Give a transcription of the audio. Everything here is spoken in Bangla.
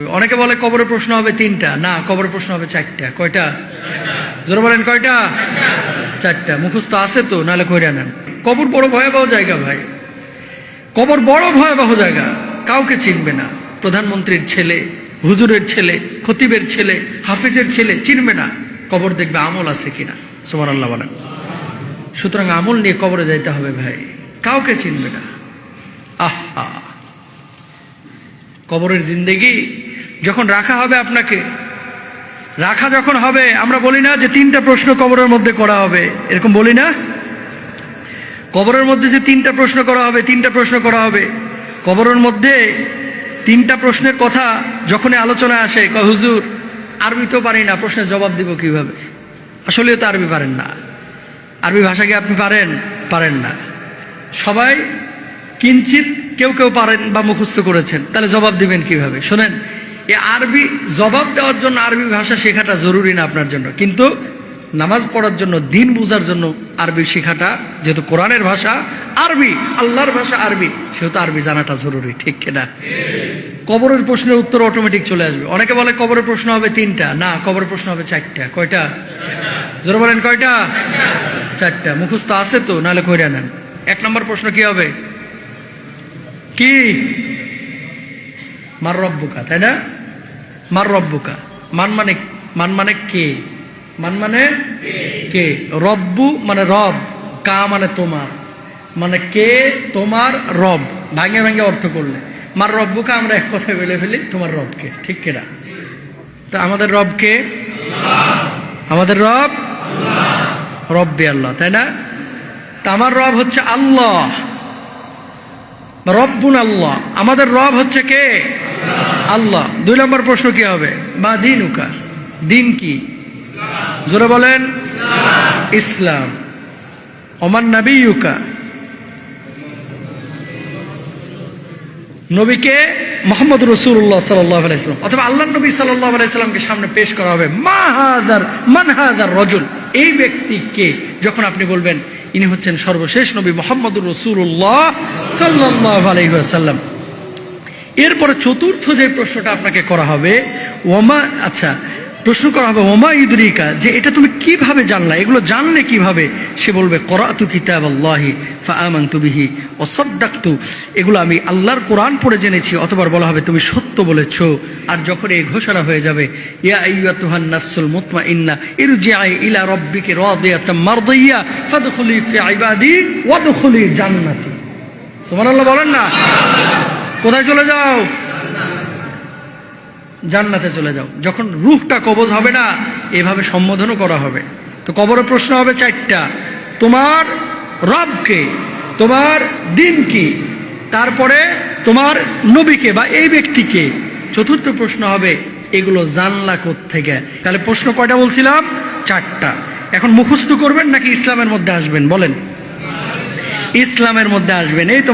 অনেকে বলে কবরের প্রশ্ন হবে তিনটা, না কবরের প্রশ্ন হবে চারটা। কয়টা? জোরে বলেন কয়টা? চারটা। মুখস্থ আছে তো, নাহলে কইরা নেন। কবর বড় ভয়াবহ জায়গা ভাই, কবর বড় ভয়াবহ জায়গা। কাউকে চিনবে না, প্রধানমন্ত্রীর ছেলে, হুজুরের ছেলে, খতিবের ছেলে, হাফেজের ছেলে চিনবে না। কবর দেখবে আমল আছে কিনা। সুবহানাল্লাহ বলেন। সুতরাং আমল নিয়ে কবরে যাইতে হবে ভাই, কাউকে চিনবে না। আহা, কবরের জিন্দেগি যখন রাখা হবে, আপনাকে রাখা যখন হবে, আমরা বলি না যে তিনটা প্রশ্ন কবরের মধ্যে করা হবে, এরকম বলি না? কবরের মধ্যে যে তিনটা প্রশ্ন করা হবে, তিনটা প্রশ্ন করা হবে। কবরের মধ্যে তিনটা প্রশ্নের কথা যখনই আলোচনায় আসে, কয় হুজুর আরবি তো পারি না, প্রশ্নের জবাব দিব কিভাবে? আসলে তো আরবি পারেন না। আরবি ভাষা কি আপনি পারেন? পারেন না। সবাই কিঞ্চিত কেউ কেউ পারেন বা মুখস্থ করেছেন, তাহলে জবাব দিবেন কিভাবে? শোনেন, এই আরবি জবাব দেওয়ার জন্য আরবি ভাষা শেখাটা জরুরি না আপনার জন্য, কিন্তু নামাজ পড়ার জন্য, দিন বোঝার জন্য আরবি শেখাটা, যেহেতু কোরআনের ভাষা আরবি, আল্লাহর ভাষা আরবি, সেহেতু আরবি জানাটা জরুরি। ঠিক কিনা? কবরের প্রশ্নের উত্তর অটোমেটিক চলে আসবে। অনেকে বলে কবরের প্রশ্ন হবে তিনটা, না কবরের প্রশ্ন হবে চারটা। কয়টা? জোরে বলেন কয়টা? চারটা। মুখস্থ আছে তো, নাহলে কইরা নেন। 1 নম্বর প্রশ্ন কি হবে? কি? মার রব্বুকা, তাই না? মার রব্বুকা, মান মানে কে? মান মানে কে? রব্বু মানে রব, কা মানে তোমার, মানে কে তোমার রব। ভাঙে ভাঙে অর্থ করলে মার রব্বুকা আমরা এক কথায় বলে ফেলি, তোমার রবকে। ঠিক কিনা? তা আমাদের রবকে, আমাদের রব রব্বে আল্লাহ, তাই না? তা আমার রব হচ্ছে আল্লাহ, রব্বুন আল্লাহ। আমাদের রব হচ্ছে কে? আল্লাহ। 2 নম্বর প্রশ্ন কি হবে? মা দিনুকা, দিন কি? জোরে বলেন ইসলাম। ওমান নবিয়ুকা, নবীকে মুহাম্মদ রাসূলুল্লাহ সাল্লাল্লাহু আলাইহি ওয়াসাল্লাম অথবা আল্লাহর নবী সাল্লাল্লাহু আলাইহি ওয়াসাল্লামকে সামনে পেশ করা হবে। মান হাদার রাজুল, এই ব্যক্তি কে? যখন আপনি বলবেন ইনি হচ্ছেন সর্বশেষ নবী মুহাম্মদুর রাসূলুল্লাহ সাল্লাল্লাহু আলাইহি ওয়াসাল্লাম। এরপরে চতুর্থ যে প্রশ্নটা আপনাকে করা হবে, প্রশ্ন করা হবে ওমা ইদরিকা, যে এটা তুমি কিভাবে জানলা, এগুলো জানলে কিভাবে? সে বলবে করাতু কিতাবাল্লাহি ফাআমানতু বিহি ওয়া সাদ্দাকতু, এগুলো আমি আল্লাহর কোরআন পড়ে জেনেছি। অতবার বলা হবে তুমি সত্য বলেছো। আর যখন এই ঘোষণা হয়ে যাবে, ইয়া আইয়ুহান নাফসুল মুতমাইন্না ইরজিই ইলা রাব্বিকি রাদিয়াতাম মারদিয়া ফাদখুলি ফি ইবাদি ওয়াদখুলি জান্নাতি। সুবহানাল্লাহ বলেন না? কোথায় চলে যাও? জান্নাতে চলে যাও। যখন রূহটা কবজ হবে না, এভাবে সম্বোধনও করা হবে। তো কবরের প্রশ্ন হবে চারটা, তোমার রবকে, তোমার দিন কি, তারপরে তোমার নবীকে বা এই ব্যক্তিকে। চতুর্থ প্রশ্ন হবে এগুলো জানলা কোত্থেকে? তাহলে প্রশ্ন কয়টা বলছিলাম? চারটা। এখন মুখস্থ করবেন নাকি ইসলামের মধ্যে আসবেন? বলেন। ইসলামের মধ্যে আসবেন। এই তো